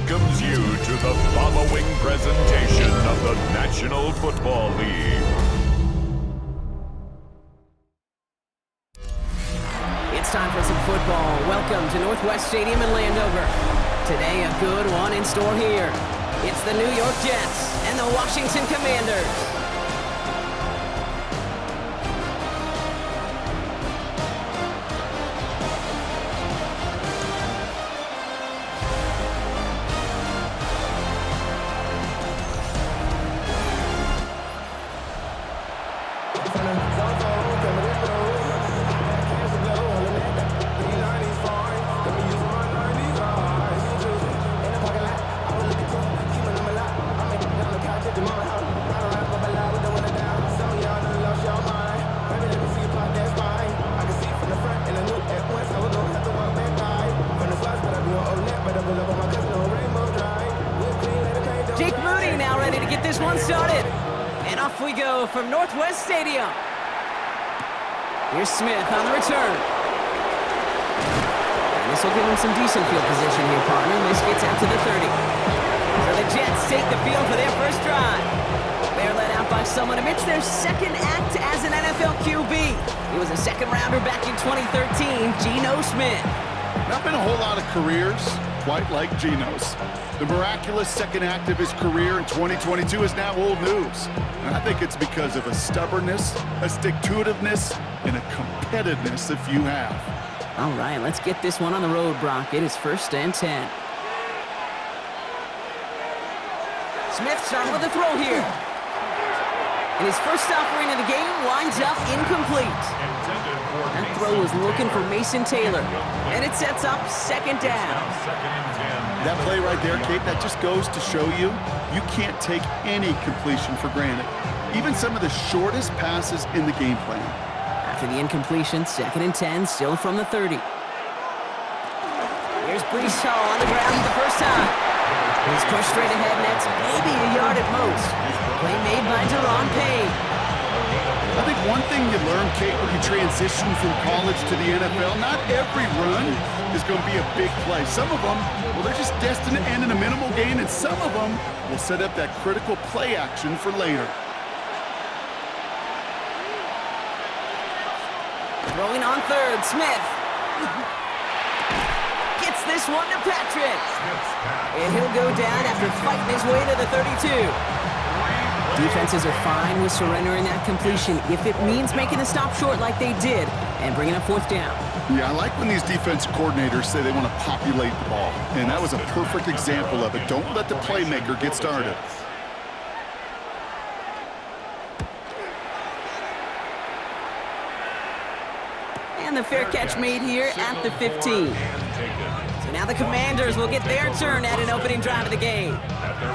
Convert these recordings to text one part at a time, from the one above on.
welcomes you to the following presentation of the National Football League. It's time for some football. Welcome to Northwest Stadium in Landover. Today, a good one in store here. It's the New York Jets and the Washington Commanders. We go from Northwest Stadium. Here's Smith on the return. And this will give him some decent field position here, partner. This gets out to the 30. So the Jets take the field for their first drive. They're led out by someone amidst their second act as an NFL QB. He was a second-rounder back in 2013, Geno Smith. Not been a whole lot of careers quite like Geno's. The miraculous second act of his career in 2022 is now old news. And I think it's because of a stubbornness, a stick-to-itiveness, and a competitiveness if you have. All right, let's get this one on the road, Brock. It is 1st and 10. Smith starting with a throw here. And his first offering of the game winds up incomplete. That throw was looking for Mason Taylor. And it sets up 2nd down. That play right there, Kate, that just goes to show you, you can't take any completion for granted. Even some of the shortest passes in the game plan. After the incompletion, 2nd and 10, still from the 30. Here's Breece Hall on the ground for the first time. He's pushed straight ahead, and that's maybe a yard at most. Play made by Deron Payne. I think one thing you learn, Kate, when you transition from college to the NFL, not every run is going to be a big play. Some of them, well, they're just destined to end in a minimal gain, and some of them will set up that critical play action for later. Throwing on 3rd, Smith. Gets this one to Patrick. And he'll go down after fighting his way to the 32. Defenses are fine with surrendering that completion if it means making the stop short like they did and bringing up 4th down. Yeah, I like when these defensive coordinators say they want to populate the ball, and that was a perfect example of it. Don't let the playmaker get started. And the fair catch made here at the 15. So now the Commanders will get their turn at an opening drive of the game.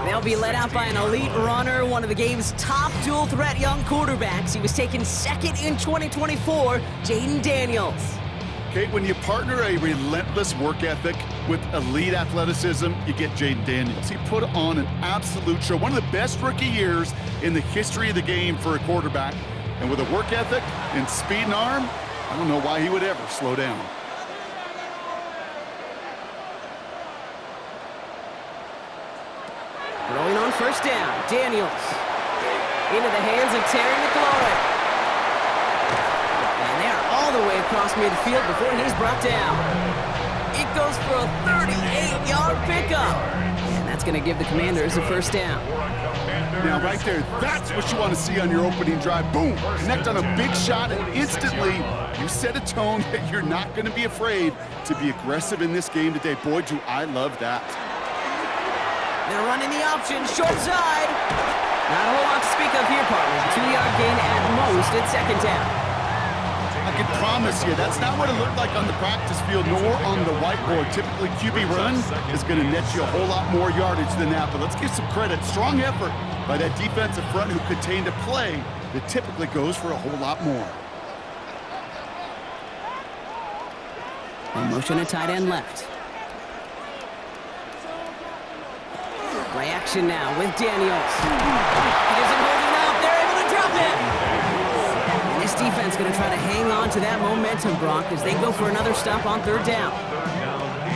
They'll be led out by an elite runner, one of the game's top dual-threat young quarterbacks. He was taken 2nd in 2024, Jaden Daniels. Kate, when you partner a relentless work ethic with elite athleticism, you get Jaden Daniels. He put on an absolute show. One of the best rookie years in the history of the game for a quarterback. And with a work ethic and speed and arm, I don't know why he would ever slow down. Throwing on 1st down, Daniels. Into the hands of Terry McLaurin. And they are all the way across midfield before he's brought down. It goes for a 38-yard pickup. And that's going to give the Commanders a 1st down. Now, right there, that's what you want to see on your opening drive. Boom! Connect on a big shot, and instantly you set a tone that you're not going to be afraid to be aggressive in this game today. Boy, do I love that. They're running the option, short side. Not a whole lot to speak of here, partner. 2-yard gain at most at 2nd down. I can promise you, that's not what it looked like on the practice field nor on the whiteboard. Typically, QB run is going to net you a whole lot more yardage than that. But let's give some credit. Strong effort by that defensive front who contained a play that typically goes for a whole lot more. A motion at tight end left. Play action now with Daniels. He isn't holding up. They're able to drop it. And this defense going to try to hang on to that momentum, Brock, as they go for another stop on 3rd down.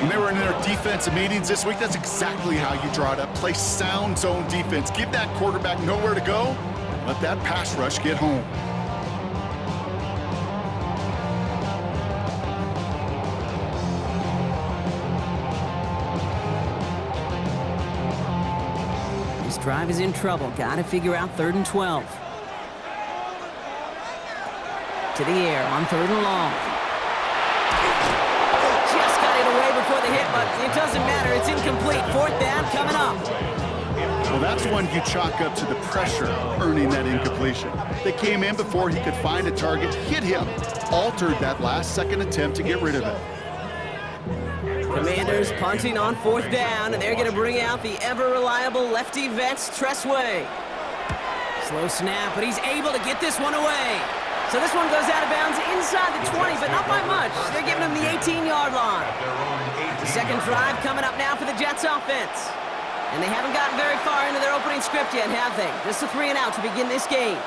When they were in their defensive meetings this week, that's exactly how you draw it up. Play sound zone defense. Give that quarterback nowhere to go. Let that pass rush get home. This drive is in trouble. Got to figure out 3rd and 12. To the air on 3rd and long. Just got it away before the hit, but it doesn't matter. It's incomplete. 4th down coming up. Well, that's one you chalk up to the pressure earning that incompletion. They came in before he could find a target, hit him, altered that last-second attempt to get rid of it. Commanders punting on 4th down, and they're going to bring out the ever-reliable lefty vets, Tressway. Slow snap, but he's able to get this one away. So this one goes out of bounds inside the 20, but not by much. They're giving him the 18-yard line. The second drive coming up now for the Jets offense. And they haven't gotten very far into their opening script yet, have they? Just a 3 and out to begin this game.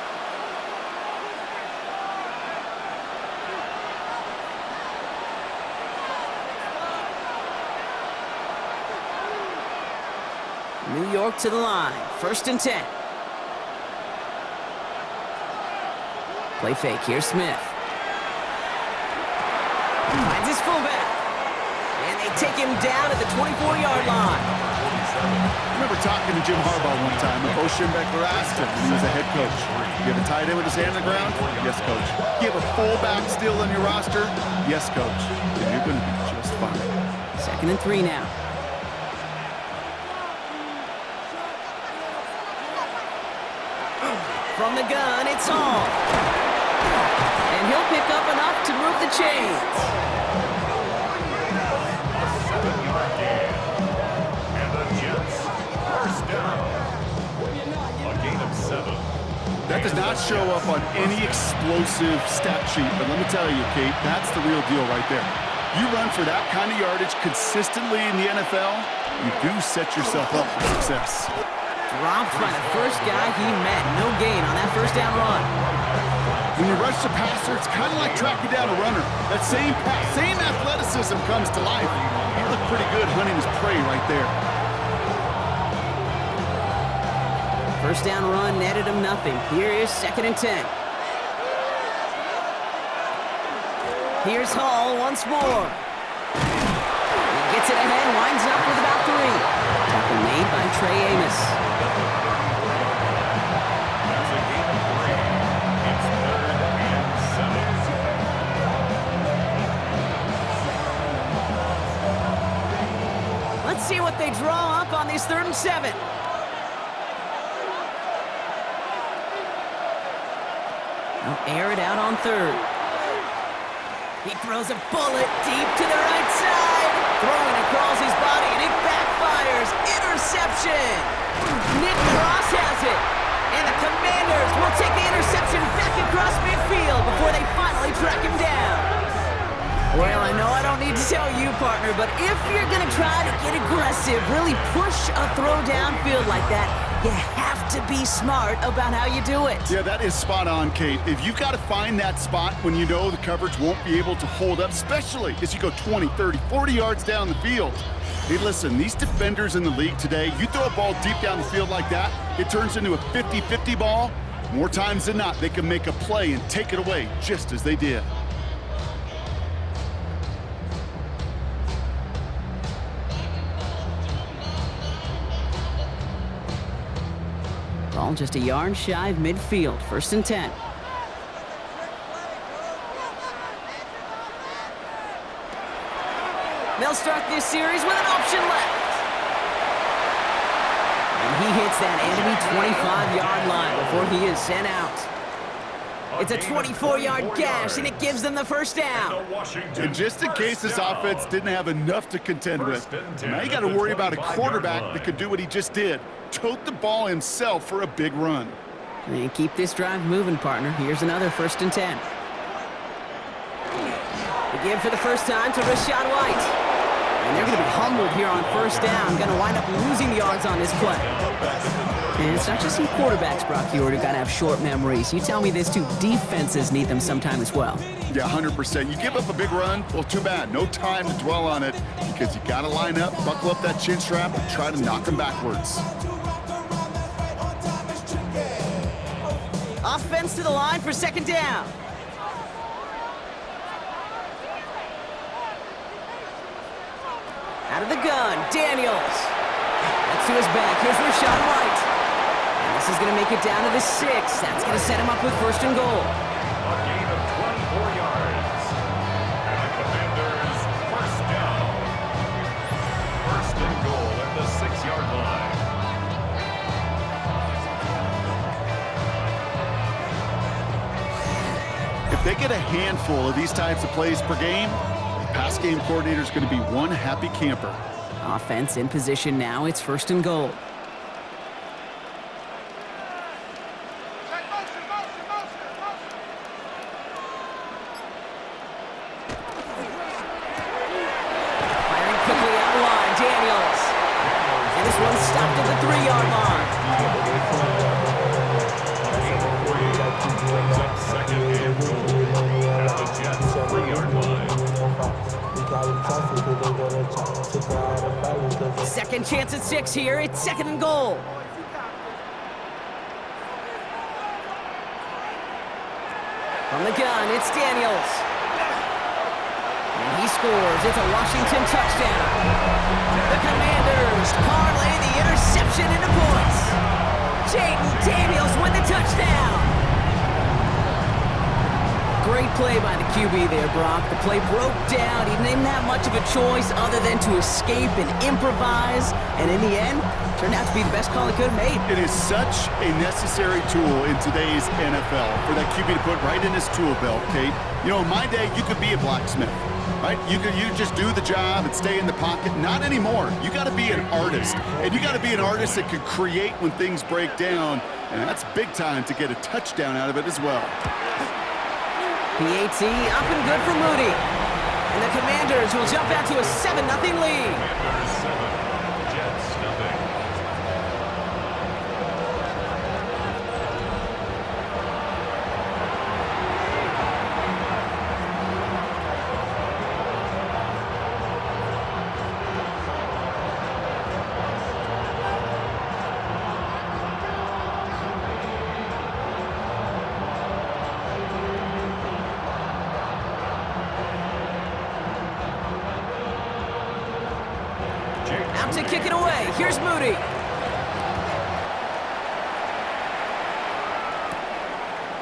New York to the line. 1st and 10. Play fake. Here's Smith. Finds his fullback. And they take him down at the 24-yard line. I remember talking to Jim Harbaugh one time. Bo Schembechler asked him when he was a head coach, you have a tight end with his hand on the ground? Yes, coach. You have a fullback still on your roster? Yes, coach. Then you're going to be just fine. 2nd and 3 now. From the gun, it's on. And he'll pick up enough to move the chains. That does not show up on any explosive stat sheet, but let me tell you, Kate, that's the real deal right there. You run for that kind of yardage consistently in the NFL, you do set yourself up for success. Dropped by the first guy he met. No gain on that 1st down run. When you rush the passer, it's kind of like tracking down a runner. That same pass, same athleticism comes to life. He looked pretty good hunting his prey right there. 1st down run netted him nothing. Here is 2nd and 10. Here's Hall once more. He gets it ahead, winds up with about 3. Tackle made by Trey Amos. Let's see what they draw up on these 3rd and 7. They'll air it out on 3rd. He throws a bullet deep to the right side. Throwing across his body, and it backfires. Interception. Nick Cross has it. And the Commanders will take the interception back across midfield before they finally track him down. Well, I know I don't need to tell you, partner, but if you're going to try to get aggressive, really push a throw downfield like that, you have to be smart about how you do it. Yeah, that is spot on, Kate. If you've got to find that spot when you know the coverage won't be able to hold up, especially as you go 20, 30, 40 yards down the field. Hey, listen, these defenders in the league today, you throw a ball deep down the field like that, it turns into a 50-50 ball. More times than not, they can make a play and take it away just as they did. Ball just a yard shy of midfield. 1st and 10. They'll start this series with an option left. And he hits that enemy 25-yard line before he is sent out. It's a 24-yard gash, and it gives them the 1st down. And just in case this offense didn't have enough to contend with, now you got to worry about a quarterback that could do what he just did. Tote the ball himself for a big run. And keep this drive moving, partner. Here's another 1st and 10. They give for the first time to Rachaad White. And they're going to be humbled here on first down. Going to wind up losing yards on this play. And it's not just some quarterbacks, Brock Huard, who got to have short memories. You tell me this too, defenses need them sometime as well. Yeah, 100%. You give up a big run, well, too bad. No time to dwell on it because you got to line up, buckle up that chin strap, and try to knock them backwards. Offense to the line for second down. Out of the gun, Daniels. That's to his back. Here's Rashad White. And this is going to make it down to the 6. That's going to set him up with first and goal. A gain of 24 yards. And the Commanders first down. First and goal at the 6-yard line. If they get a handful of these types of plays per game, the pass game coordinator is going to be one happy camper. Offense in position now. It's first and goal. Firing quickly out of line, Daniels. And this one stopped at the 3-yard line. Brings up second and goal at the Jets' 3-yard line. Second chance at 6 here. It's second and goal. From the gun, it's Daniels. And he scores. It's a Washington touchdown. The Commanders parlay the interception into points. Jaden Daniels with the touchdown. Great play by the QB there, Brock. The play broke down. He didn't have much of a choice other than to escape and improvise. And in the end, turned out to be the best call he could have made. It is such a necessary tool in today's NFL for that QB to put right in his tool belt, Kate. You know, in my day, you could be a blacksmith, right? You just do the job and stay in the pocket. Not anymore. You got to be an artist. And you got to be an artist that can create when things break down. And that's big time to get a touchdown out of it as well. PAT up and good for Moody. And the Commanders will jump out to a 7-0 lead. Commanders 7, Jets nothing. Out to kick it away. Here's Moody.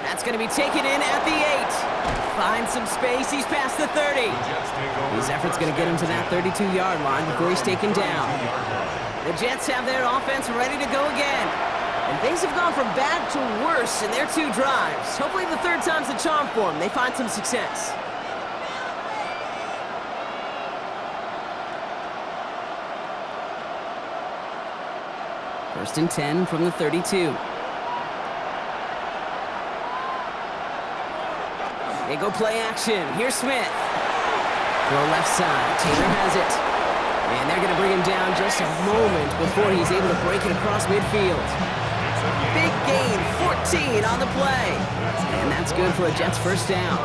That's going to be taken in at the 8. Finds some space. He's past the 30. His effort's going to get him to that 32-yard line before he's taken down. The Jets have their offense ready to go again. And things have gone from bad to worse in their 2 drives. Hopefully the third time's the charm for them. They find some success. First and 10 from the 32. They go play action. Here's Smith. Throw left side. Taylor has it. And they're going to bring him down just a moment before he's able to break it across midfield. Big gain, 14 on the play. And that's good for a Jets first down.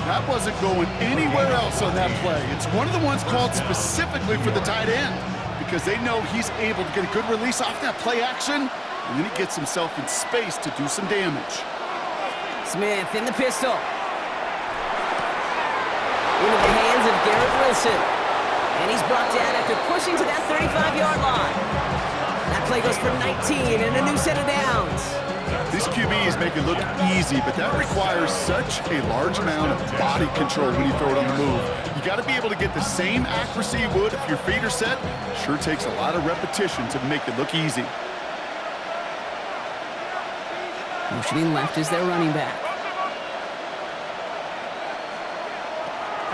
That wasn't going anywhere else on that play. It's one of the ones called specifically for the tight end, because they know he's able to get a good release off that play action, and then he gets himself in space to do some damage. Smith in the pistol. Into the hands of Garrett Wilson. And he's brought down after pushing to that 35-yard line. That play goes for 19 and a new set of downs. These QBs make it look easy, but that requires such a large amount of body control when you throw it on the move. You got to be able to get the same accuracy you would if your feet are set. Sure takes a lot of repetition to make it look easy. Motioning left is their running back.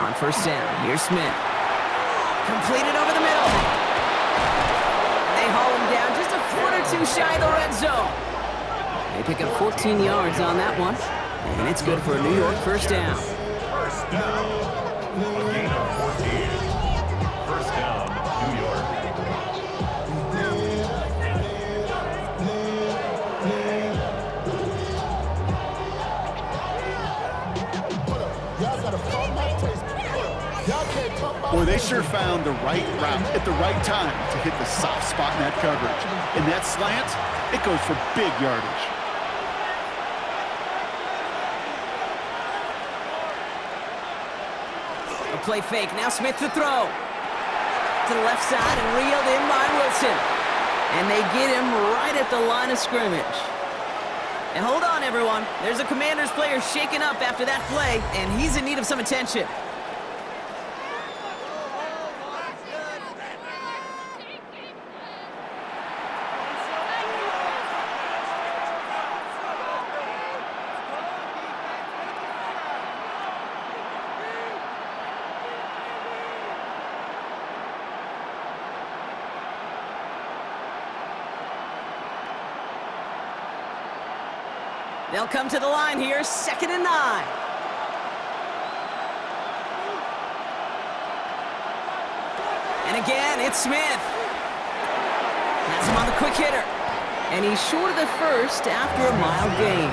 On first down, here's Smith. Completed over the middle. They haul him down just a foot or 2 shy of the red zone. They pick up 14 yards on that one, and it's good for a New York first down. First down. A gain of 14. First Boy, they sure found the right route at the right time to hit the soft spot in that coverage. And that slant, it goes for big yardage. A play fake. Now Smith to throw. To the left side and reeled in by Wilson. And they get him right at the line of scrimmage. And hold on, everyone. There's a Commanders player shaken up after that play, and he's in need of some attention. They'll come to the line here, 2nd and 9. And again, it's Smith. Has him on the quick hitter. And he's short of the first after a mild gain.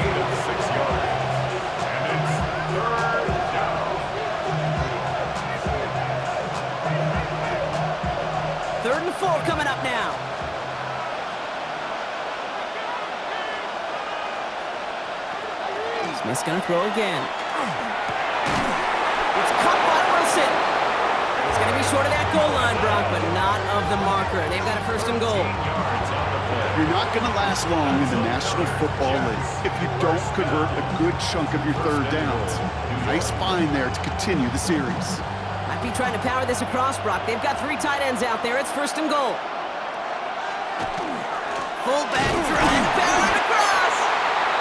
Gain of 6 yards. And it's 3rd down. 3rd and 4 coming up now. Smith's gonna throw again. It's caught by Wilson. He's gonna be short of that goal line, Brock, but not of the marker. They've got a 1st and goal. You're not going to last long in the National Football League if you don't convert a good chunk of your 3rd downs. Nice find there to continue the series. Might be trying to power this across, Brock. They've got 3 tight ends out there. It's 1st and goal. Fullback trying to power it across.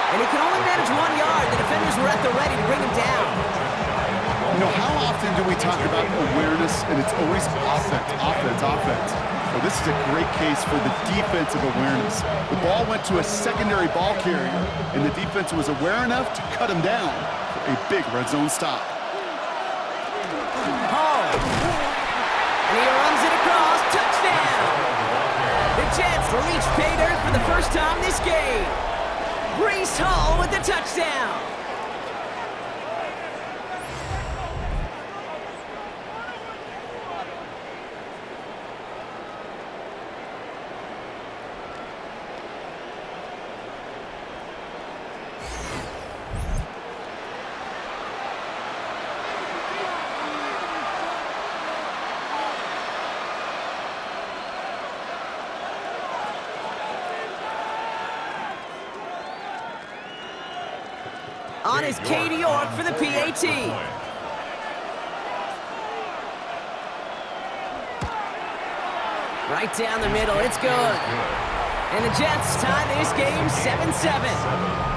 And he can only manage 1 yard. The defenders were at the ready to bring him down. You know, how often do we talk about awareness, and it's always offense, offense, offense. Well, this is a great case for the defensive awareness. The ball went to a secondary ball carrier, and the defense was aware enough to cut him down for a big red zone stop. Hall. And he runs it across. Touchdown. The Jets reach pay dirt for the first time this game. Breece Hall with the touchdown. On is Katie York for the PAT. Right down the middle, it's good. And the Jets tie this game 7-7.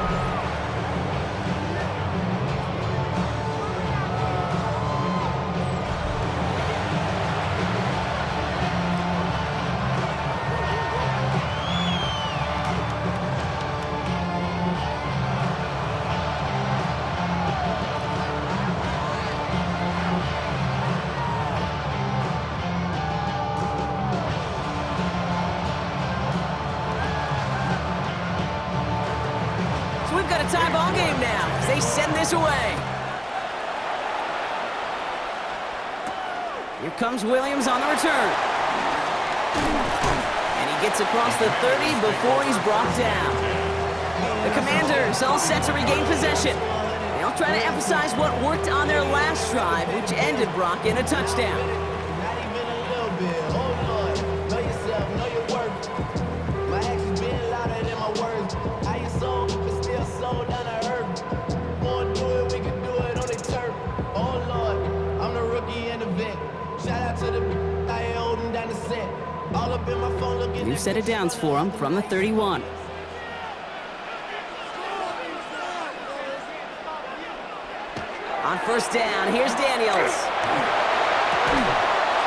We've got a tie ball game now as they send this away. Here comes Williams on the return. And he gets across the 30 before he's brought down. The Commanders all set to regain possession. They'll try to emphasize what worked on their last drive, which ended Brock in a touchdown. New set of downs for him from the 31. On 1st down, here's Daniels.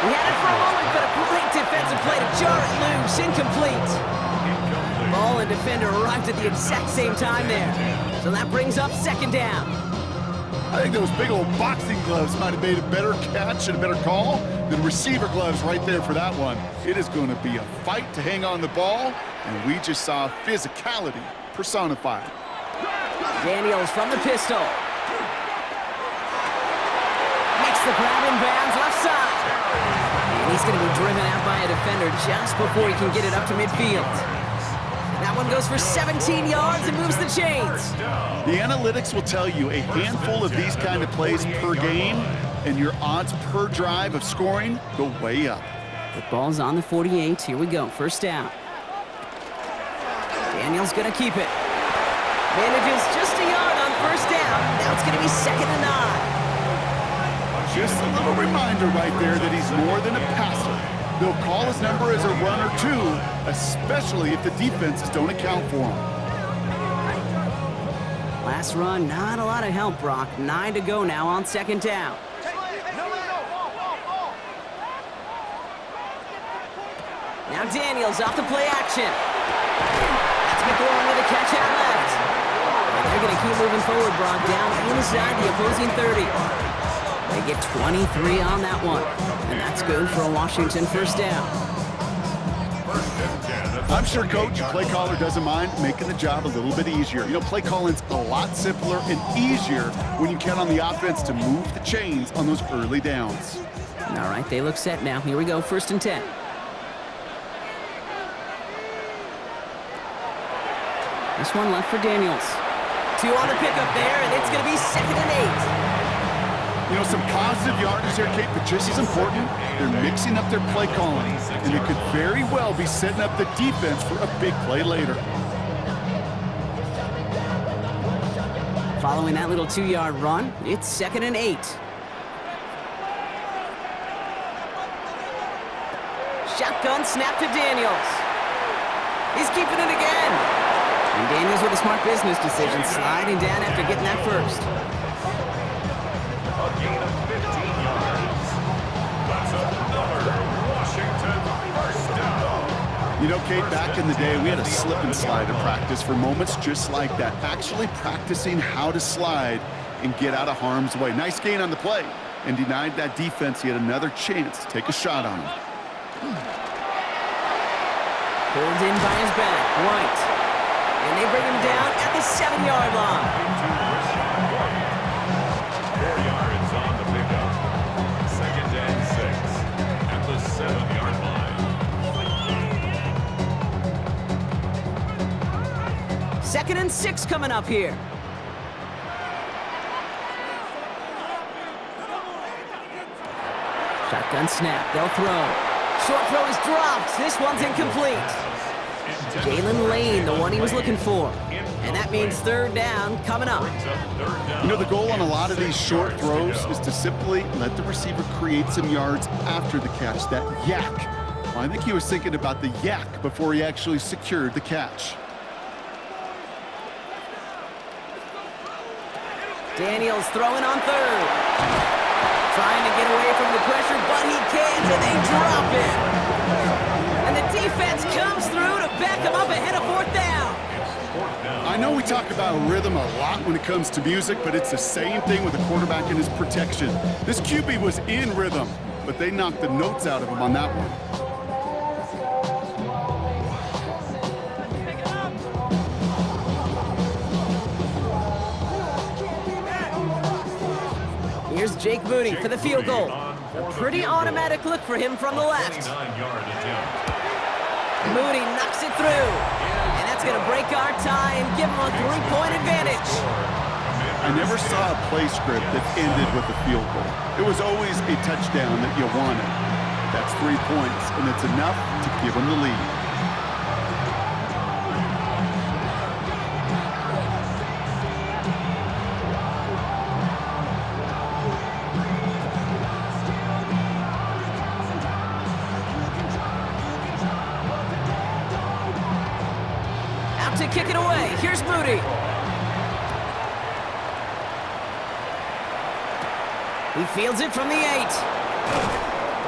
He had it for a moment, but a great defensive play to jar it loose. Incomplete. Ball and defender arrived at the exact same time there. So that brings up 2nd down. I think those big old boxing gloves might have made a better catch and a better call than receiver gloves right there for that one. It is going to be a fight to hang on the ball, and we just saw physicality personified. Daniels from the pistol. the grab in bounds left side. And he's going to be driven out by a defender just before he can get it up to midfield. That one goes for 17 yards and moves the chains. The analytics will tell you a handful of these kind of plays per game, and your odds per drive of scoring go way up. The ball's on the 48. Here we go. First down. Daniels going to keep it. Manages just a yard on first down. Now it's going to be 2nd and 9. Just a little reminder right there that he's more than a passer. They'll call his number as a runner too, especially if the defenses don't account for him. Last run, not a lot of help, Brock. 9 to go now on 2nd down. Now Daniels off the play action. That's McLaurin with a catch out left. And they're going to keep moving forward, Brock, down inside the opposing 30. They get 23 on that one. And that's good for a Washington first down. I'm sure Coach, play caller doesn't mind making the job a little bit easier. You know, play calling's a lot simpler and easier when you count on the offense to move the chains on those early downs. All right, they look set now. Here we go, 1st and 10. This one left for Daniels. 2 on the pickup there, and it's going to be 2nd and 8. You know, some positive yardage there, Kate, but just as important, they're mixing up their play calling, and it could very well be setting up the defense for a big play later. Following that little 2-yard run, it's 2nd and 8. Shotgun snap to Daniels. He's keeping it again. And Daniels with a smart business decision, sliding down after getting that first. A gain of 15 yards. That's another Washington first down. You know, Kate, back in the day, we had a slip and slide in practice for moments just like that. Actually practicing how to slide and get out of harm's way. Nice gain on the play, and denied that defense yet another chance to take a shot on him. Pulled in by his back, right. And they bring him down at the 7-yard line. 4 yards on the pickup. 2nd and 6 at the 7-yard line. 2nd and 6 coming up here. Shotgun snap, they'll throw. Short throw is dropped. This one's incomplete. Jalen Lane, the one he was looking for. And that means 3rd down coming up. You know, the goal on a lot of these short throws is to simply let the receiver create some yards after the catch, that yak. Well, I think he was thinking about the yak before he actually secured the catch. Daniels throwing on 3rd. Trying to get away from the pressure, but he can't, and they drop it. And the defense comes through to back him up ahead of 4th down. I know we talk about rhythm a lot when it comes to music, but it's the same thing with a quarterback and his protection. This QB was in rhythm, but they knocked the notes out of him on that one. Here's Jake Moody for the field goal. A pretty automatic look for him from the left. Moody knocks it through. And that's going to break our tie and give him a 3-point advantage. I never saw a play script that ended with a field goal. It was always a touchdown that you wanted. That's 3 points, and it's enough to give them the lead. To kick it away. Here's Moody. He fields it from the 8.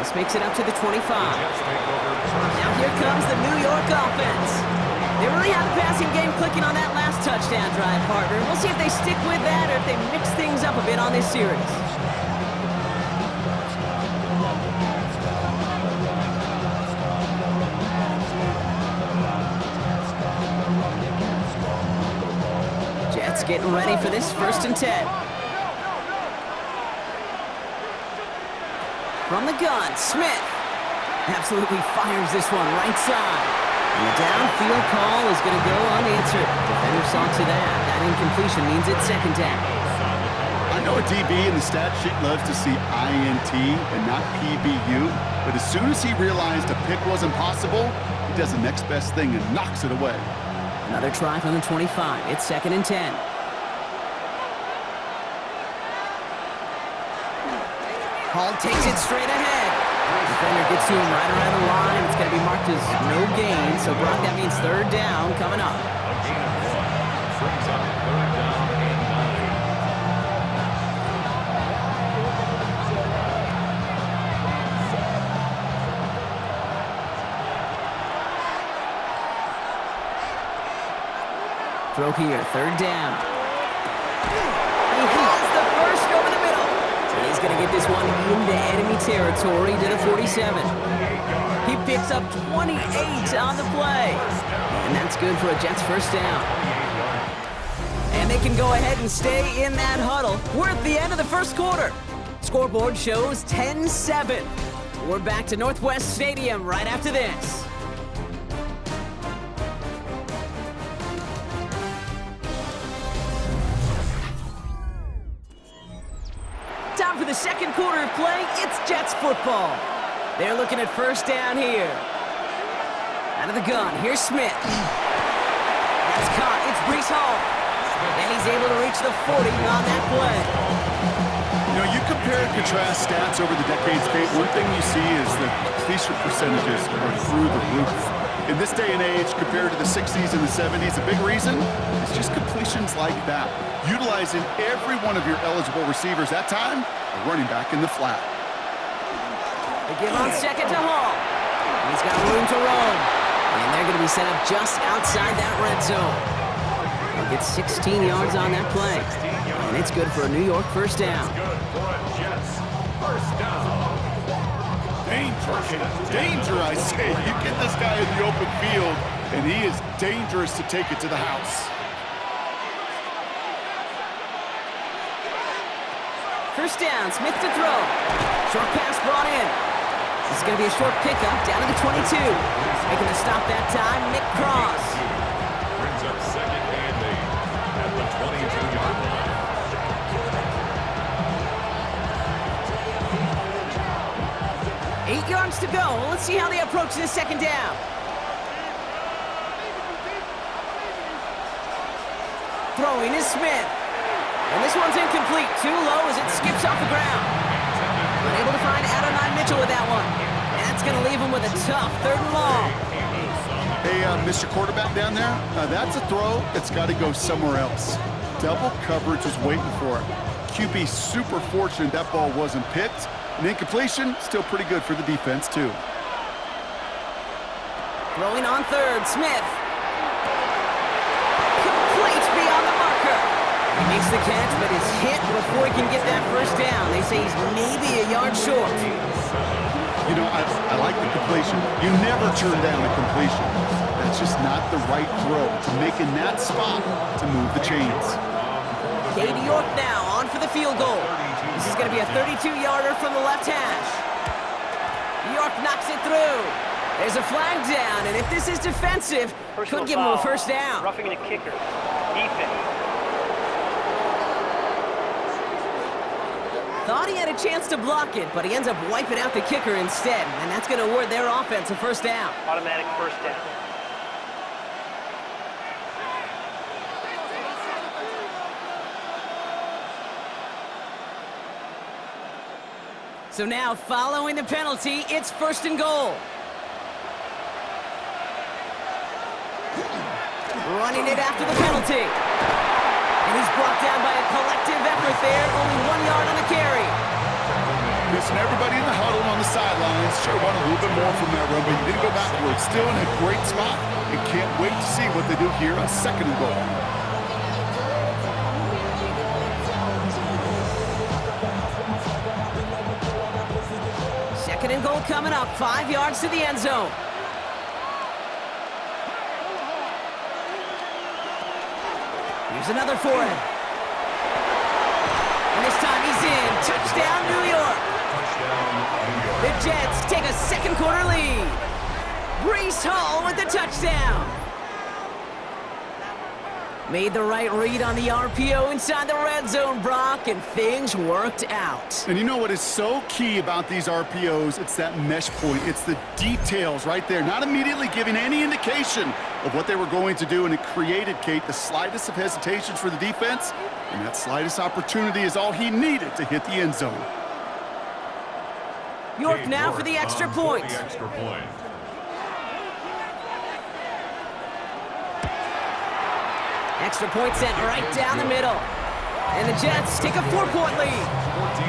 This makes it up to the 25. Now here comes the New York offense. They really have the passing game clicking on that last touchdown drive, partner. We'll see if they stick with that or if they mix things up a bit on this series. Getting ready for this 1st and 10. From the gun, Smith absolutely fires this one right side. And the downfield call is going to go unanswered. Defender saw to that. That incompletion means it's second down. I know a DB in the stat sheet loves to see INT and not PBU, but as soon as he realized a pick wasn't possible, he does the next best thing and knocks it away. Another try from the 25. It's 2nd and 10. Hall takes it straight ahead. Defender gets to him right around the line. It's going to be marked as no gain. So, Brock, that means 3rd down coming up. A gain of 1 brings up 3rd down and 9. Throw here, 3rd down. He hits the first over the middle. And he's going to get this one into enemy territory to the 47. He picks up 28 on the play. And that's good for a Jets 1st down. And they can go ahead and stay in that huddle. We're at the end of the 1st quarter. Scoreboard shows 10-7. We're back to Northwest Stadium right after this. Time for the 2nd quarter of play. It's Jets football. They're looking at 1st down here. Out of the gun, here's Smith. That's caught. It's Breece Hall. And he's able to reach the 40 on that play. You know, you compare and contrast stats over the decades, Kate. One thing you see is that completion percentages are through the roof. In this day and age, compared to the 60s and the 70s, a big reason is just completions like that. Utilizing every one of your eligible receivers that time, a running back in the flat. They give on 2nd to Hall. He's got room to roam. And they're going to be set up just outside that red zone. He'll get 16 yards on that play. And it's good for a New York 1st down. Good for a Jets 1st down. Danger, I say. You get this guy in the open field, and he is dangerous to take it to the house. 1st down, Smith to throw. Short pass brought in. This is going to be a short pickup down to the 22. Making the stop that time, Nick Cross. Brings up 2nd and 8 at the 22-yard line. 8 yards to go. Let's see how they approach this 2nd down. Throwing is Smith. And this one's incomplete. Too low as it skips off the ground. Unable to find Adonai Mitchell with that one. And that's going to leave him with a tough 3rd and long. Hey, Mr. Quarterback down there, that's a throw that's got to go somewhere else. Double coverage was waiting for it. QB super fortunate that ball wasn't picked. And incompletion, still pretty good for the defense, too. Throwing on 3rd, Smith. Complete beyond the marker. He makes the catch, but is hit before he can get that 1st down. They say he's maybe a yard short. You know, I like the completion. You never turn down a completion. That's just not the right throw to make in that spot to move the chains. Cade York now on for the field goal. This is going to be a 32-yarder from the left hash. York knocks it through. There's a flag down, and if this is defensive, could give him a 1st down. Roughing the kicker. Defense. Thought he had a chance to block it, but he ends up wiping out the kicker instead, and that's going to award their offense a 1st down. Automatic 1st down. So now, following the penalty, it's 1st and goal. Running it after the penalty. And he's brought down by a collective effort there. Only 1 yard on the carry. Listen, everybody in the huddle on the sidelines sure want a little bit more from that run, but you didn't go backwards. Still in a great spot and can't wait to see what they do here on 2nd and goal. Second and goal coming up, 5 yards to the end zone. Here's another for him. And this time he's in. Touchdown, New York. Touchdown, New The Jets take a second quarter lead. Breece Hall with the touchdown. Made the right read on the RPO inside the red zone, Brock, and things worked out. And you know what is so key about these RPOs? It's that mesh point. It's the details right there, not immediately giving any indication of what they were going to do, and it created, Kate, the slightest of hesitations for the defense, and that slightest opportunity is all he needed to hit the end zone. York now for the extra point. Extra point sent right down the middle. And the Jets take a 4-point lead. 14.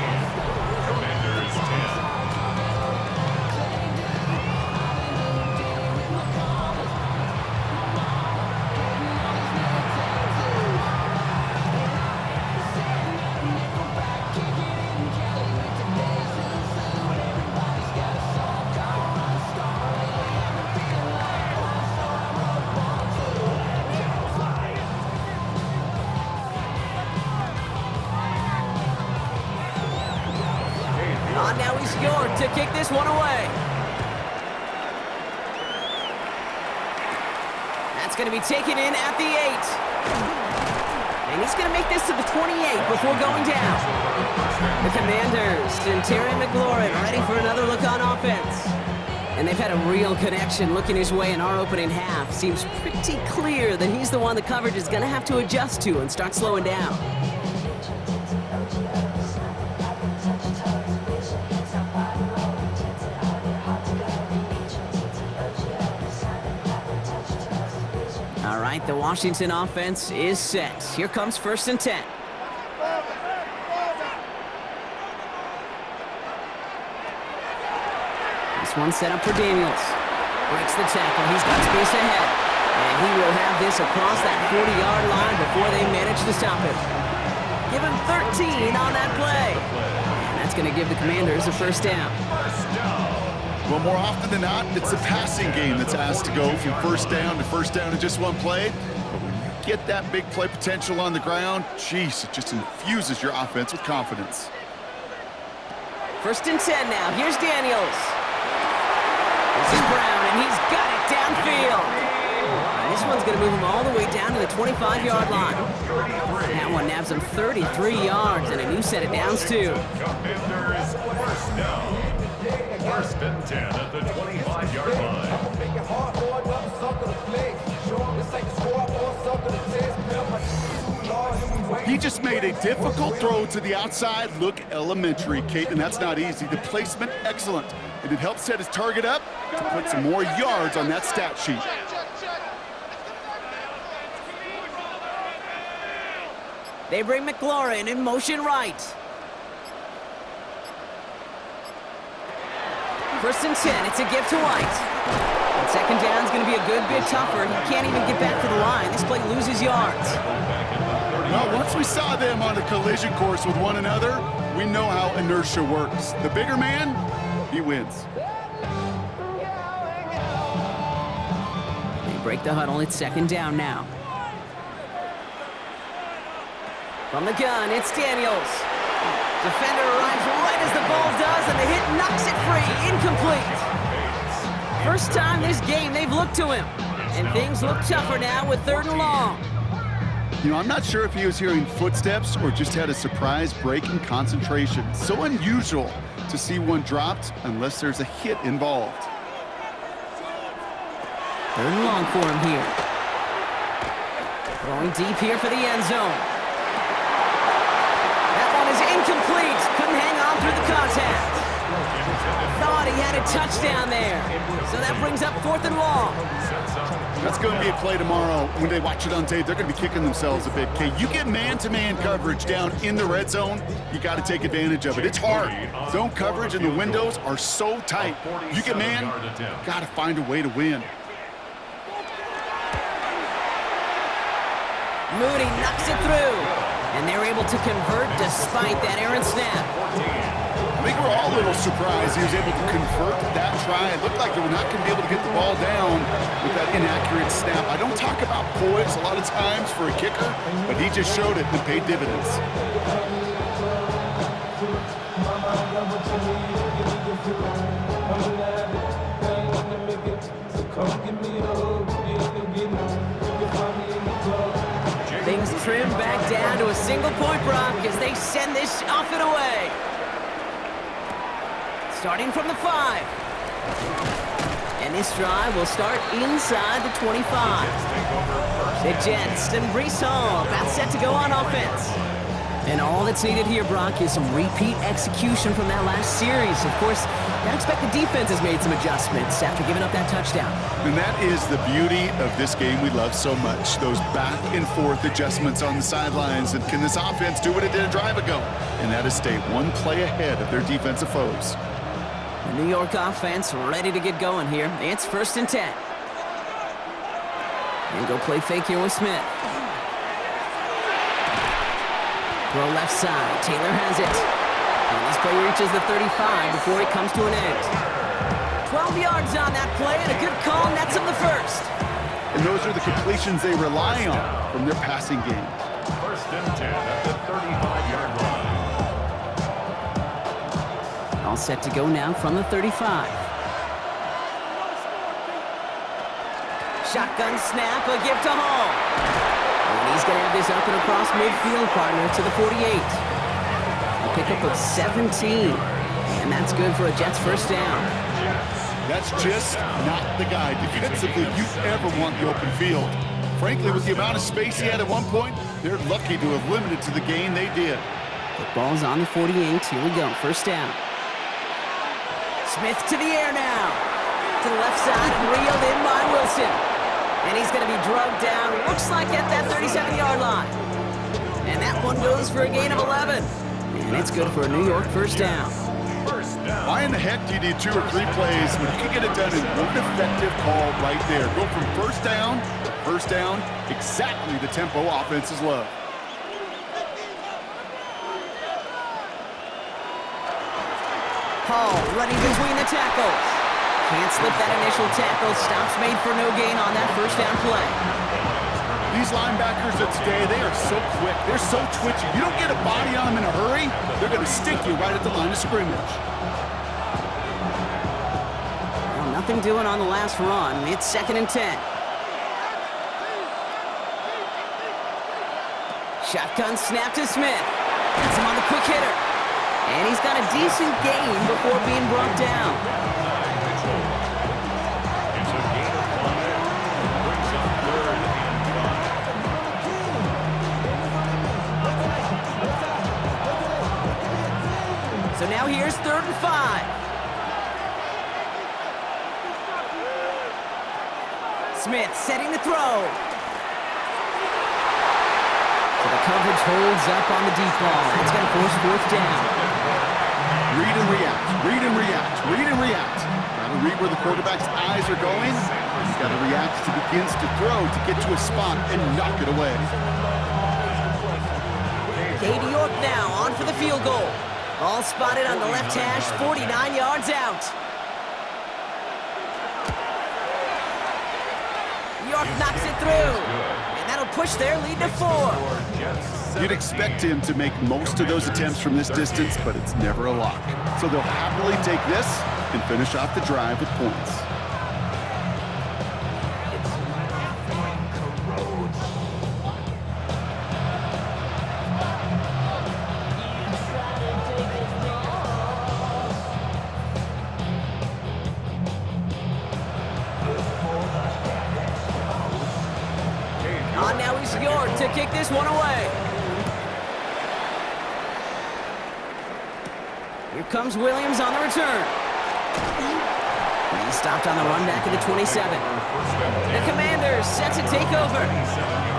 Commanders 10. Now he's York to kick this one away. That's going to be taken in at the 8. And he's going to make this to the 28 before going down. The Commanders and Terry McLaurin ready for another look on offense. And they've had a real connection looking his way in our opening half. Seems pretty clear that he's the one the coverage is going to have to adjust to and start slowing down. All right, the Washington offense is set. Here comes 1st and 10. This one set up for Daniels. Breaks the tackle. He's got space ahead. And he will have this across that 40-yard line before they manage to stop him. Give him 13 on that play. And that's going to give the Commanders a first down. Well, more often than not, it's the passing game that's asked to go from first down in just one play. But when you get that big play potential on the ground, geez, it just infuses your offense with confidence. 1st and 10 now. Here's Daniels. This is Brown, and he's got it downfield. And this one's going to move him all the way down to the 25-yard line. That one nabs him 33 yards and a new set of downs, too. Commanders first down. 1st and 10 at the 25-yard line. He just made a difficult throw to the outside. Look elementary, Kate, and that's not easy. The placement, excellent. And it helped set his target up to put some more yards on that stat sheet. They bring McLaurin in motion right. 1st and 10, it's a give to White. And 2nd down's going to be a good bit tougher. He can't even get back to the line. This play loses yards. Well, once we saw them on a collision course with one another, we know how inertia works. The bigger man, he wins. They break the huddle. It's 2nd down now. From the gun, it's Daniels. Defender arrives right as the ball does, and the hit knocks it free. Incomplete. First time this game they've looked to him. And things look tougher now with 3rd and long. You know, I'm not sure if he was hearing footsteps or just had a surprise break in concentration. So unusual to see one dropped unless there's a hit involved. 3rd and long for him here. Throwing deep here for the end zone. That one is incomplete. Couldn't hang on through the contact. Thought he had a touchdown there. So that brings up 4th and long. That's going to be a play tomorrow. When they watch it on tape, they're going to be kicking themselves a bit. Okay, you get man-to-man coverage down in the red zone, you got to take advantage of it. It's hard. Zone coverage and the windows are so tight. You get man, got to find a way to win. Mooney knocks it through. And they're able to convert despite that errant snap. I think we're all a little surprised he was able to convert that try. It looked like they were not going to be able to get the ball down with that inaccurate snap. I don't talk about poise a lot of times for a kicker, but he just showed it and paid dividends. down to a single point, Brock, as they send this off and away. Starting from the 5. And this drive will start inside the 25. The Jets and Breece Hall about set to go on offense. And all that's needed here, Brock, is some repeat execution from that last series. Of course, I expect the defense has made some adjustments after giving up that touchdown. And that is the beauty of this game we love so much, those back and forth adjustments on the sidelines. And can this offense do what it did a drive ago? And that is stay one play ahead of their defensive foes. The New York offense ready to get going here. It's 1st and 10. And go play fake here with Smith. Throw left side. Taylor has it. And this play reaches the 35 before it comes to an end. 12 yards on that play and a good call nets him the 1st. And those are the completions they rely on from their passing game. 1st and 10 at the 35-yard line. All set to go now from the 35. Shotgun snap, a give to Hall. And he's going to have this up and across midfield, partner, to the 48. A pickup of 17. And that's good for a Jets 1st down. That's just not the guy defensively you ever want the open field. Frankly, with the amount of space he had at one point, they're lucky to have limited to the gain they did. The ball's on the 48. Here we go. 1st down. Smith to the air now. To the left side and reeled in by Wilson. And he's going to be drugged down, looks like at that 37-yard line. And that one goes for a gain of 11. And it's good for a New York 1st down. Why in the heck do you need 2 or 3 plays when you can get it done in one effective call right there? Go from 1st down to 1st down, exactly the tempo offenses love. Hall running between the tackles. Can't slip that initial tackle. Stops made for no gain on that 1st down play. These linebackers of today, they are so quick. They're so twitchy. You don't get a body on them in a hurry, they're going to stick you right at the line of scrimmage. Well, nothing doing on the last run. It's 2nd and 10. Shotgun snap to Smith. Gets him on the quick hitter. And he's got a decent gain before being brought down. It's a gain of 5. Brings up 3rd and 5. So now here's 3rd and 5. Smith setting the throw. So the coverage holds up on the deep ball. That's going to force 4th down. Read and react, read and react, read and react. Got to read where the quarterback's eyes are going. He's got to react as he begins to throw to get to a spot and knock it away. Katie York now on for the field goal. Ball spotted on the left hash, 49 yards out. York knocks it through. And that'll push their lead to 4. You'd expect him to make most of those attempts from this distance, but it's never a lock. So they'll happily take this and finish off the drive with points. On now is York to kick this one away. Here comes Williams on the return. He's stopped on the run back at the 27. The Commanders set to take over.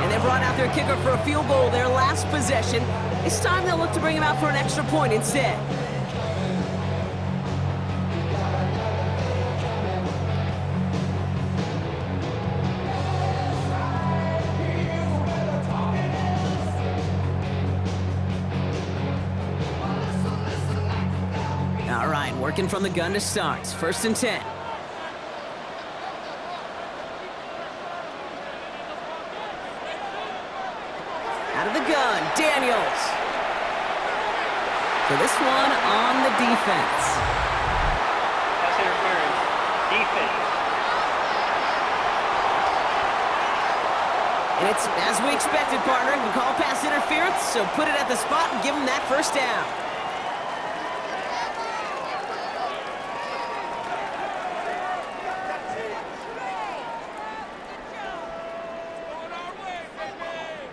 And they brought out their kicker for a field goal their last possession. This time they'll look to bring him out for an extra point instead. All right, working from the gun to start. 1st and 10. Out of the gun, Daniels. So this one on the defense. Pass interference. Defense. And it's as we expected, partner. We call pass interference, so put it at the spot and give him that first down.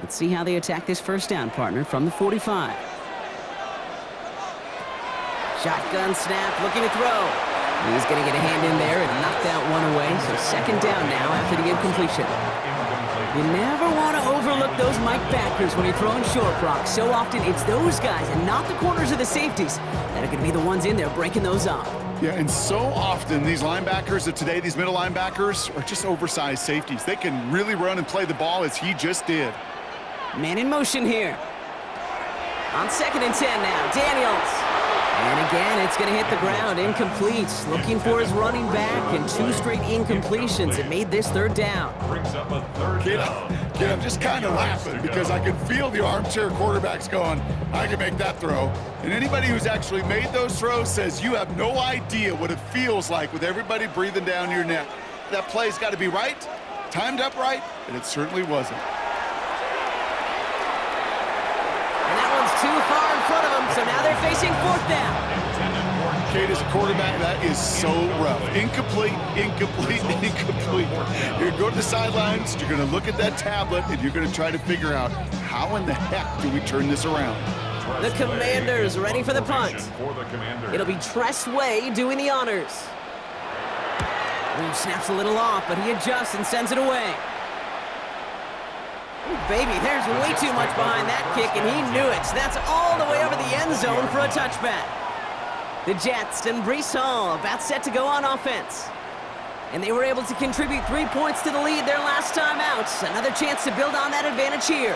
Let's see how they attack this first down, partner, from the 45. Shotgun snap, looking to throw. He's going to get a hand in there and knock that one away. So second down now after the incompletion. You never want to overlook those Mike backers when you're throwing short rocks. So often it's those guys and not the corners or the safeties that are going to be the ones in there breaking those up. Yeah, and so often these linebackers of today, these middle linebackers, are just oversized safeties. They can really run and play the ball as he just did. Man in motion here. On 2nd and 10 now, Daniels. And again, it's going to hit the ground, incomplete. Looking for his running back, and 2 straight incompletions. It made this third down. Brings up a third down. Kid, I'm just kind of laughing because I can feel the armchair quarterbacks going, I can make that throw. And anybody who's actually made those throws says you have no idea what it feels like with everybody breathing down your neck. That play's got to be right, timed up right, and it certainly wasn't. Too far in front of them, so now they're facing 4th down. Kate, as a quarterback, that is so rough. Incomplete, incomplete, incomplete. You're going to go to the sidelines, you're going to look at that tablet, and you're going to try to figure out how in the heck do we turn this around. The Commanders ready for the punt. It'll be Tress Way doing the honors. Ooh, snaps a little off, but he adjusts and sends it away. Ooh, baby, there's way too much behind that kick, and he knew it. So that's all the way over the end zone for a touchback. The Jets and Breece Hall about set to go on offense. And they were able to contribute 3 points to the lead their last time out. Another chance to build on that advantage here.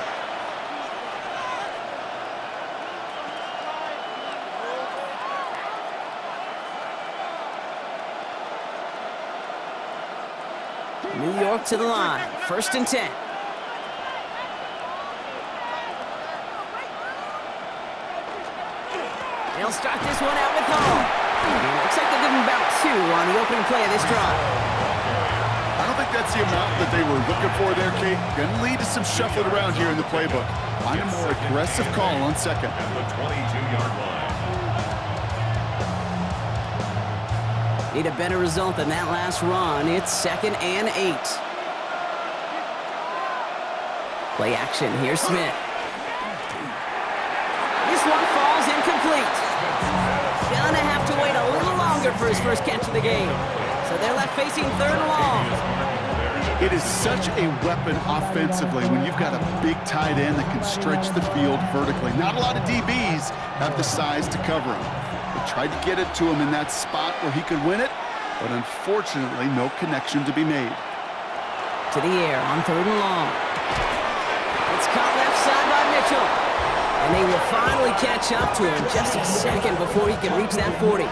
New York to the line, 1st and 10. They'll start this one out with Hall. Looks like they'll give him about 2 on the opening play of this drive. I don't think that's the amount that they were looking for there, Kate. Going to lead to some shuffling around here in the playbook. Find a more aggressive call on 2nd. At the 22-yard line. Need a better result than that last run. It's 2nd and 8. Play action. Here's Smith. This one falls incomplete. Gonna have to wait a little longer for his first catch of the game. So they're left facing 3rd and long. It is such a weapon offensively when you've got a big tight end that can stretch the field vertically. Not a lot of DBs have the size to cover him. They tried to get it to him in that spot where he could win it, but unfortunately, no connection to be made. To the air on 3rd and long. It's caught left side by Mitchell. And they will finally catch up to him just a second before he can reach that 40.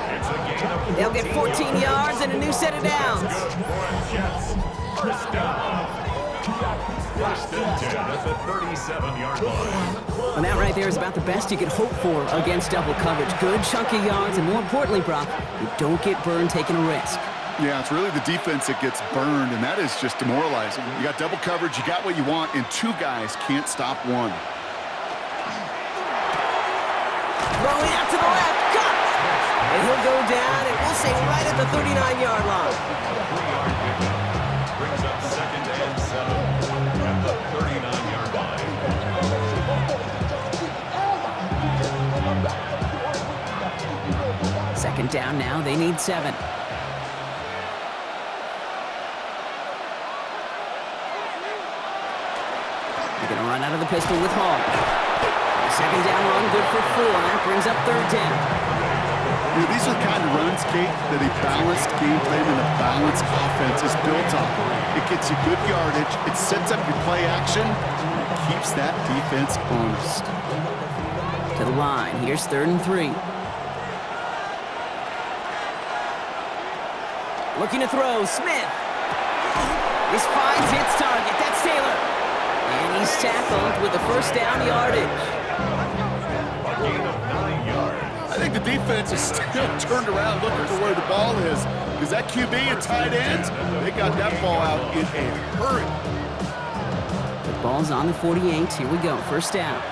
They'll get 14 yards and a new set of downs. First down. 1st and 10 at the 37-yard line. And that right there is about the best you can hope for against double coverage. Good chunky yards, and more importantly, Brock, you don't get burned taking a risk. Yeah, it's really the defense that gets burned, and that is just demoralizing. You got double coverage, you got what you want, and 2 guys can't stop one. Throwing out to the left, cut! And he'll go down, and we'll say right at the 39-yard line. 3-yard pickup. Brings up 2nd and 7 at the 39-yard line. 2nd down now, they need 7. They're going to run out of the pistol with Hall. 2nd down run, good for 4. That brings up 3rd down. You know, these are the kind of runs, Kate, that a balanced game plan and a balanced offense is built on. It gets you good yardage, it sets up your play action, and it keeps that defense honest. To the line, here's 3rd and 3. Looking to throw, Smith. This finds its target, that's Taylor. And he's tackled with the first down yardage. A gain of 9 yards. I think the defense is still turned around looking for where the ball is, because that QB and tight ends, they got that ball out in a hurry. Ball's on the 48. Here we go. First down.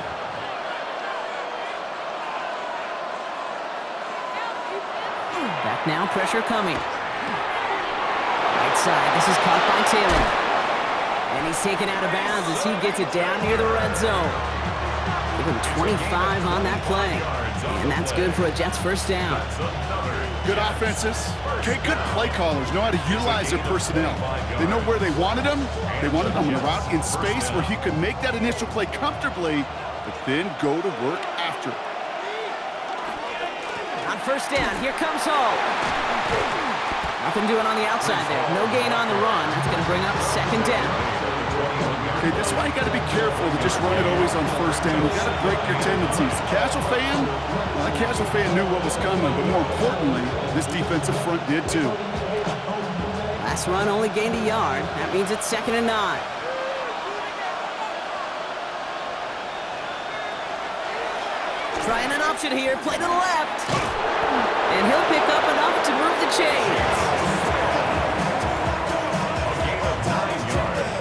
Back now. Pressure coming. Right side. This is caught by Taylor. And he's taken out of bounds as he gets it down near the red zone. Give him 25 on that play. And that's good for a Jets first down. Good offenses. Okay, good play callers know how to utilize their personnel. They know where they wanted them. They wanted them on a route in space where he could make that initial play comfortably, but then go to work after. On first down, here comes Hall. Nothing doing on the outside there. No gain on the run. That's going to bring up second down. Okay, this is why you got to be careful to just run it always on first down. You got to break your tendencies. The casual fan, well, the casual fan knew what was coming, but more importantly, this defensive front did too. Last run only gained a yard. That means it's 2nd and 9. Trying an option here, play to the left. And he'll pick up enough to move the chains. A gain of 9 yards.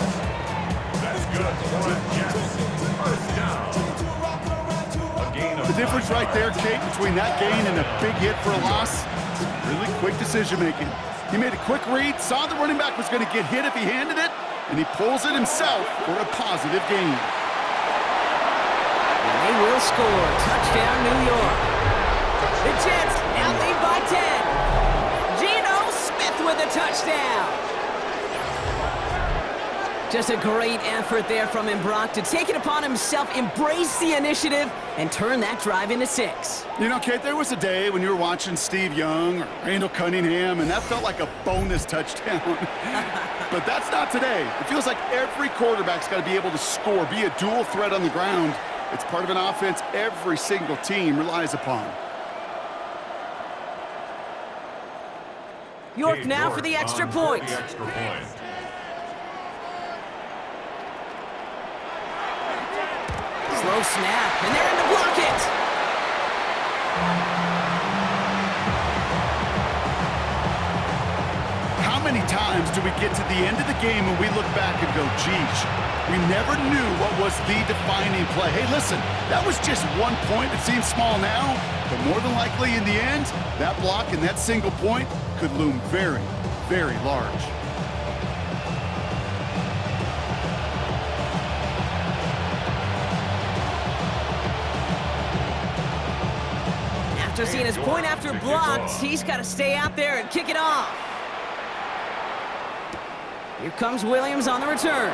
That's good for a Jets first down. A gain of The difference right there, Kate, between that gain and a big hit for a loss, really quick decision making. He made a quick read, saw the running back was going to get hit if he handed it, and he pulls it himself for a positive gain. And they will score. Touchdown, New York. The Jets now lead by 10. Geno Smith with a touchdown. Just a great effort there from him, Brock, to take it upon himself, embrace the initiative, and turn that drive into 6. You know, Kate, there was a day when you were watching Steve Young or Randall Cunningham, and that felt like a bonus touchdown. But that's not today. It feels like every quarterback's got to be able to score, be a dual threat on the ground. It's part of an offense every single team relies upon. York now for the extra point. Slow snap, and they're in to block it. How many times do we get to the end of the game and we look back and go, geez, we never knew what was the defining play. Hey, listen, that was just 1 point. It seems small now, but more than likely in the end, that block and that single point could loom very, very large. After seeing his point after blocked, he's got to stay out there and kick it off. Here comes Williams on the return.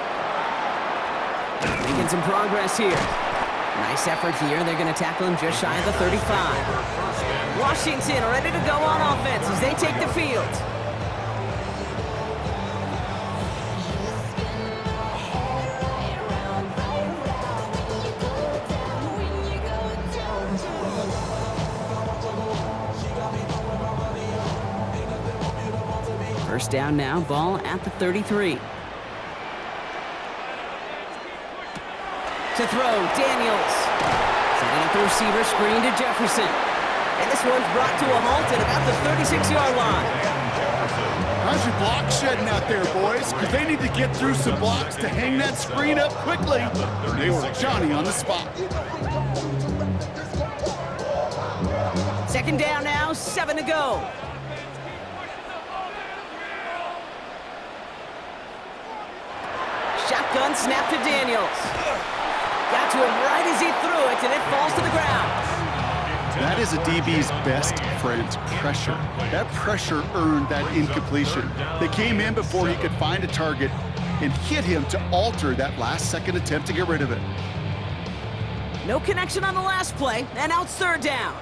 Making some progress here. Nice effort here. They're going to tackle him just shy of the 35. Washington ready to go on offense as they take the field. First down now, ball at the 33. To throw, Daniels. Setting up the receiver screen to Jefferson. And this one's brought to a halt at about the 36-yard line. How's your block shedding out there, boys? Because they need to get through some blocks to hang that screen up quickly. They were Johnny on the spot. Second down now, 7 to go. Shotgun snap to Daniels. Got to him right as he threw it, and it falls to the ground. That is a DB's best friend, pressure. That pressure earned that incompletion. They came in before he could find a target and hit him to alter that last-second attempt to get rid of it. No connection on the last play, and now it's third down.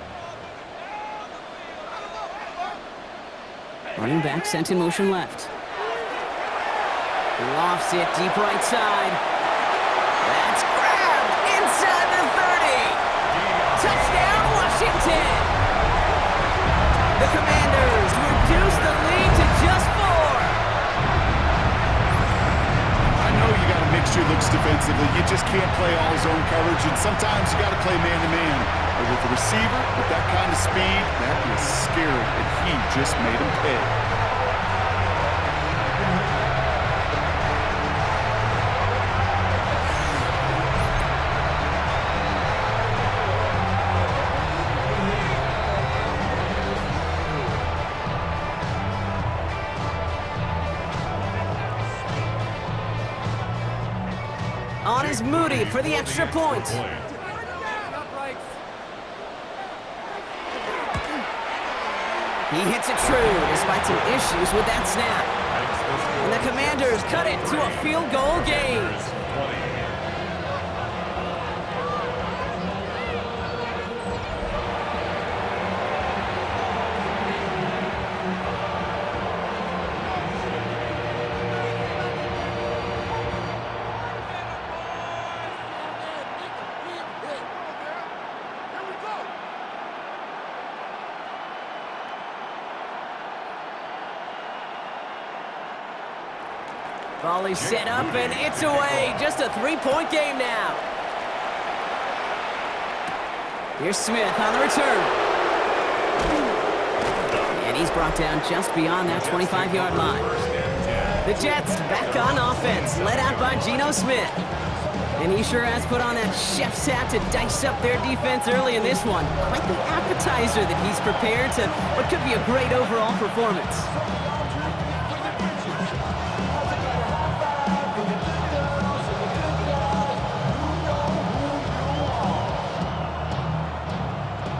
Running back sent in motion left. Lofts it deep right side. That's grabbed inside the 30. Touchdown, Washington. The Commanders reduce the lead to just 4. I know you got to mix your looks defensively. You just can't play all zone coverage, and sometimes you got to play man-to-man. But with the receiver, with that kind of speed, that is scary, and he just made him pay. Here's Moody for the extra point. He hits it true despite some issues with that snap. And the Commanders cut it to a field goal game. Volley set up, and it's away. Just a three-point game now. Here's Smith on the return. And he's brought down just beyond that 25-yard line. The Jets back on offense, led out by Geno Smith. And he sure has put on that chef's hat to dice up their defense early in this one. Quite the appetizer that he's prepared to what could be a great overall performance.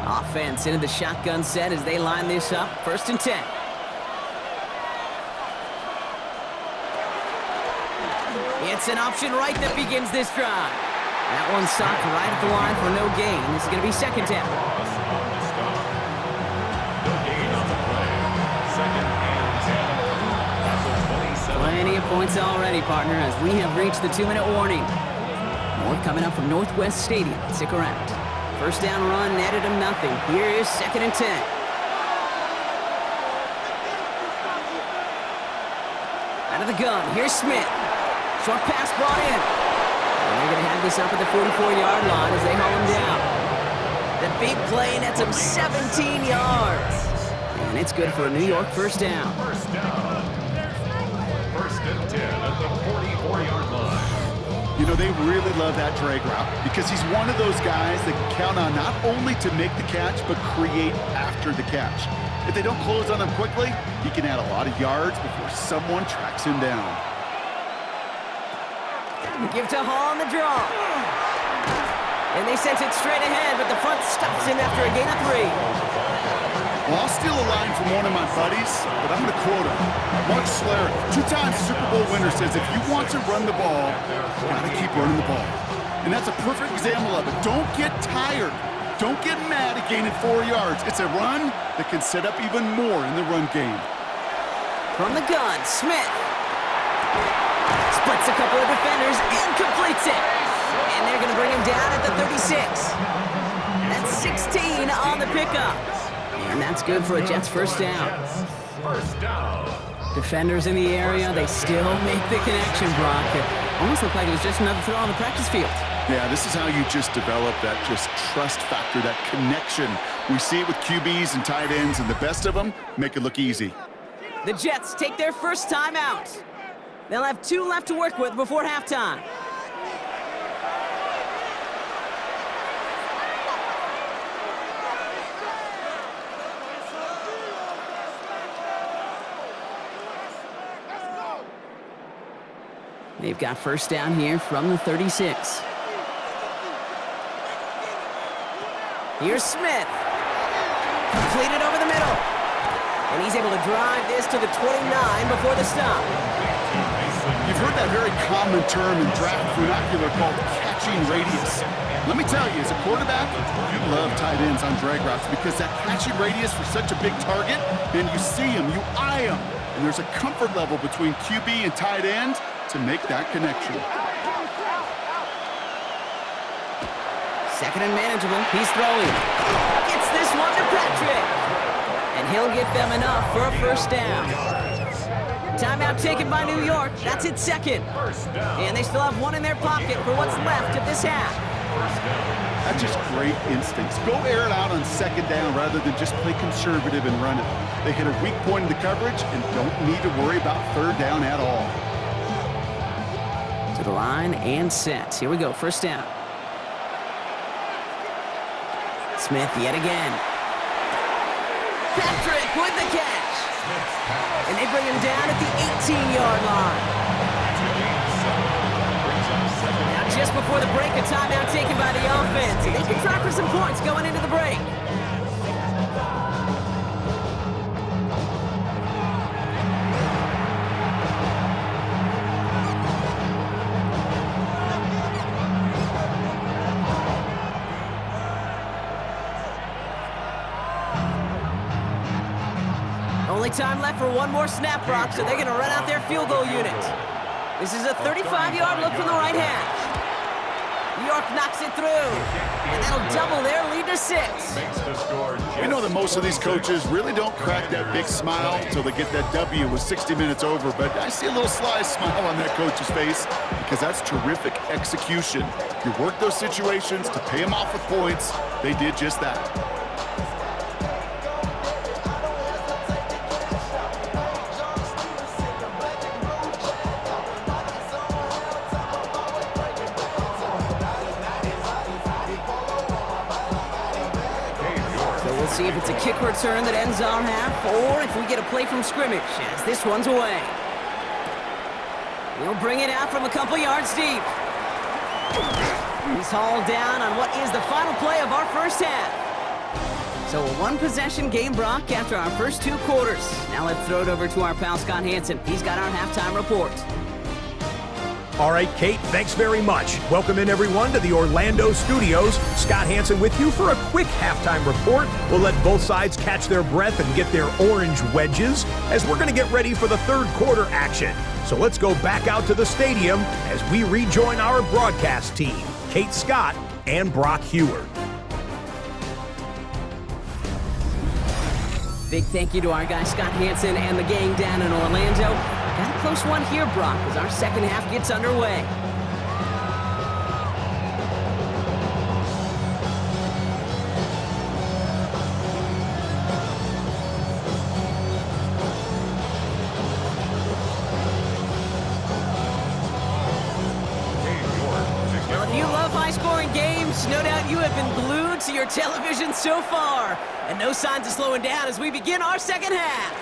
Offense into the shotgun set as they line this up. 1st and 10. It's an option right that begins this drive. That one stopped right at the line for no gain. This is going to be 2nd down. Plenty of points already, partner, as we have reached the 2-minute warning. More coming up from Northwest Stadium. Stick around. 1st down run netted him nothing. Here is 2nd and 10. Out of the gun, here's Smith. Short pass brought in. And they're going to have this up at the 44-yard line as they haul him down. The big play nets him 17 yards. And it's good for a New York 1st down. 1st down. 1st and 10 at the 44-yard line. You know, they really love that drag route because he's one of those guys that can count on not only to make the catch, but create after the catch. If they don't close on him quickly, he can add a lot of yards before someone tracks him down. Give to Hall on the draw. And they sent it straight ahead, but the front stops him after a gain of 3. Well, I'll steal a line from one of my buddies, but I'm going to quote him. Mark Schlereth, 2-time Super Bowl winner, says if you want to run the ball, you got to keep running the ball. And that's a perfect example of it. Don't get tired. Don't get mad at gaining 4 yards. It's a run that can set up even more in the run game. From the gun, Smith. Splits a couple of defenders and completes it. And they're going to bring him down at the 36. That's 16 on the pickup. And that's good for a Jets 1st down. 1st down. Defenders in the area, they still make the connection, Brock. It almost looked like it was just another throw on the practice field. Yeah, this is how you just develop that just trust factor, that connection. We see it with QBs and tight ends, and the best of them make it look easy. The Jets take their first time out. They'll have 2 left to work with before halftime. They've got 1st down here from the 36. Here's Smith. Completed over the middle. And he's able to drive this to the 29 before the stop. You've heard that very common term in draft vernacular called catching radius. Let me tell you, as a quarterback, you love tight ends on drag routes because that catching radius for such a big target, and you see him, you eye him, and there's a comfort level between QB and tight end to make that connection. 2nd and manageable. He's throwing. Gets this one to Patrick. And he'll get them enough for a 1st down. Timeout taken by New York. That's its 2nd. And they still have 1 in their pocket for what's left of this half. That's just great instincts. Go air it out on 2nd down rather than just play conservative and run it. They hit a weak point in the coverage and don't need to worry about 3rd down at all. To the line and set. Here we go. 1st down. Smith yet again. Patrick with the catch. And they bring him down at the 18-yard line. Now just before the break, a timeout taken by the offense. And they can try for some points going into the break. Only time left for one more snap, Brock, so they're going to run out their field goal unit. This is a 35-yard look from the right hash. New York knocks it through, and that'll double their lead to 6. We know that most of these coaches really don't crack that big smile until they get that W with 60 minutes over, but I see a little sly smile on that coach's face because that's terrific execution. You work those situations to pay them off with points. They did just that. See if it's a kick return that ends our half, or if we get a play from scrimmage, as this one's away. He'll bring it out from a couple yards deep. He's hauled down on what is the final play of our first half. So a one-possession game, Brock, after our first 2 quarters. Now let's throw it over to our pal Scott Hansen. He's got our halftime report. All right, Kate, thanks very much. Welcome in, everyone, to the Orlando studios. Scott Hansen with you for a quick halftime report. We'll let both sides catch their breath and get their orange wedges as we're going to get ready for the third quarter action. So let's go back out to the stadium as we rejoin our broadcast team, Kate Scott and Brock Heward. Big thank you to our guy Scott Hansen and the gang down in Orlando. Got a close one here, Brock, as our second half gets underway. Well, if you love high-scoring games, no doubt you have been glued to your television so far. And no signs of slowing down as we begin our second half.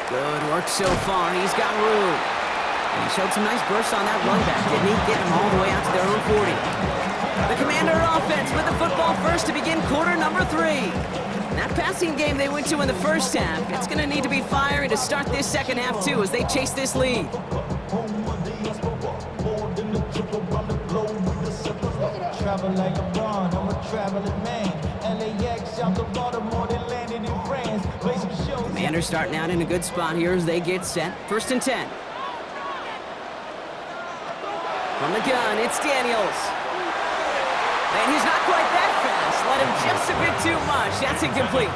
Good work so far. He's got room. And he showed some nice bursts on that run back, didn't he? Getting them all the way out to their own 40. The Commander offense with the football first to begin quarter number 3. That passing game they went to in the first half, it's going to need to be fiery to start this second half, too, as they chase this lead. Travel like a bond, I'm a traveling man. LAX, I'm the Baltimore that landed in France. Play some shows. Commanders starting out in a good spot here as they get set. 1st and 10. From the gun, it's Daniels. And he's not quite that fast. Let him just a bit too much. That's incomplete.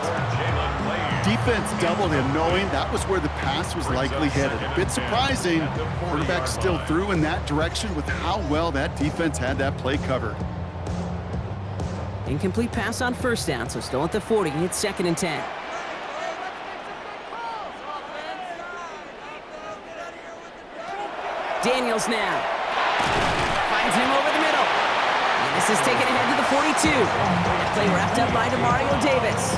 Defense doubled him, knowing that was where the pass was likely headed. A bit surprising. Quarterback still threw in that direction with how well that defense had that play covered. Incomplete pass on first down, so still at the 40. It's 2nd and 10. Daniels now. Finds him over the middle. And this is taken ahead to the 42. That play wrapped up by DeMario Davis.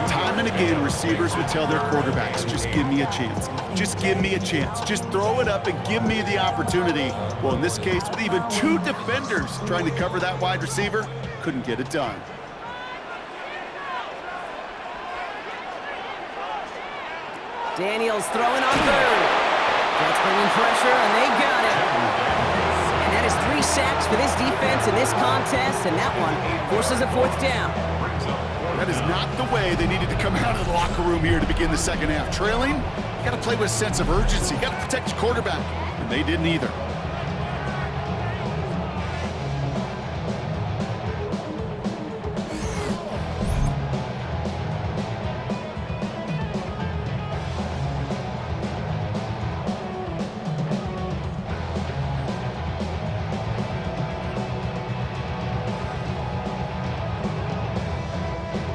Time and again, receivers would tell their quarterbacks, just give me a chance. Just give me a chance. Just throw it up and give me the opportunity. Well, in this case, with even 2 defenders trying to cover that wide receiver, couldn't get it done. Daniels throwing on 3rd. That's bringing pressure, and they got it. And that is 3 sacks for this defense in this contest, and that one forces a 4th down. That is not the way they needed to come out of the locker room here to begin the second half. Trailing, you got to play with a sense of urgency. You got to protect your quarterback, and they didn't either.